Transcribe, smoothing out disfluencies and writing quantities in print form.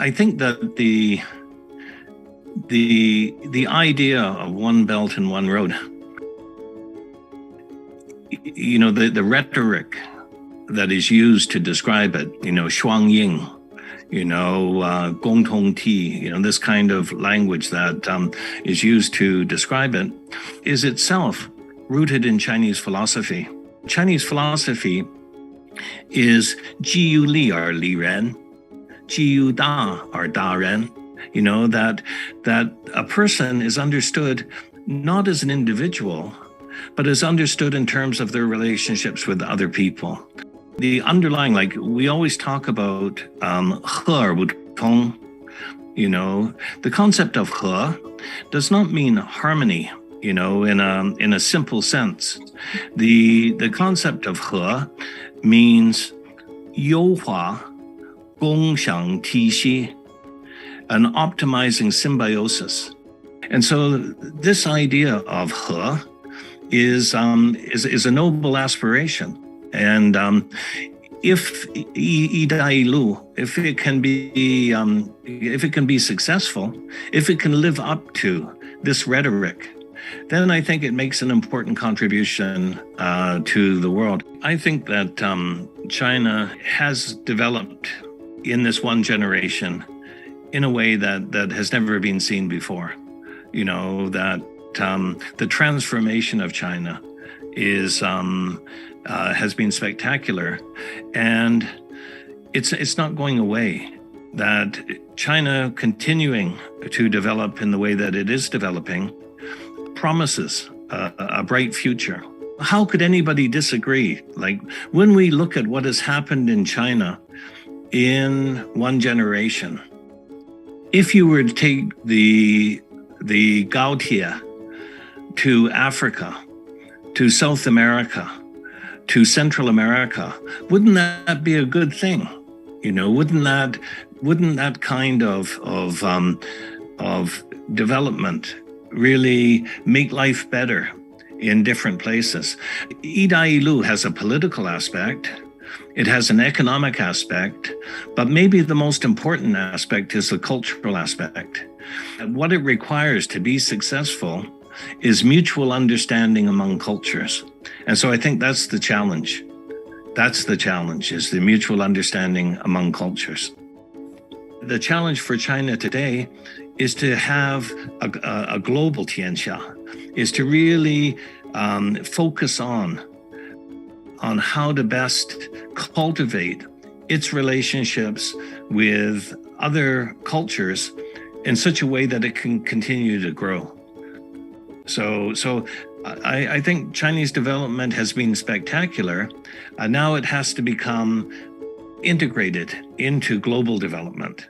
I think that the idea of one belt and one road, the rhetoric that is used to describe it, shuang ying, gong tong ti, this kind of language that is used to describe it, is itself rooted in Chinese philosophy. Chinese philosophy is ji yu li er li ren, ji yu da er da ren. That a person is understood not as an individual, but is understood in terms of their relationships with other people. The underlying, we always talk about he er wu tong, the concept of he does not mean harmony, in a simple sense. The concept of he means youhua gongxiang tixi, an optimizing symbiosis. And so this idea of he is a noble aspiration. And if it can be successful, if it can live up to this rhetoric, then I think it makes an important contribution to the world. I think that China has developed in this one generation in a way that has never been seen before. That the transformation of China has been spectacular, and it's not going away. That China continuing to develop in the way that it is developing promises a bright future. How could anybody disagree? When we look at what has happened in China in one generation, if you were to take the Gaotie to Africa, to South America, to Central America, wouldn't that be a good thing? Wouldn't that kind of development really make life better in different places? Idailu has a political aspect. It has an economic aspect, but maybe the most important aspect is the cultural aspect. What it requires to be successful is mutual understanding among cultures. And so I think that's the challenge. That's the challenge, is the mutual understanding among cultures. The challenge for China today is to have a global tianxia, is to really focus on how to best cultivate its relationships with other cultures in such a way that it can continue to grow. So I think Chinese development has been spectacular. Now it has to become integrated into global development.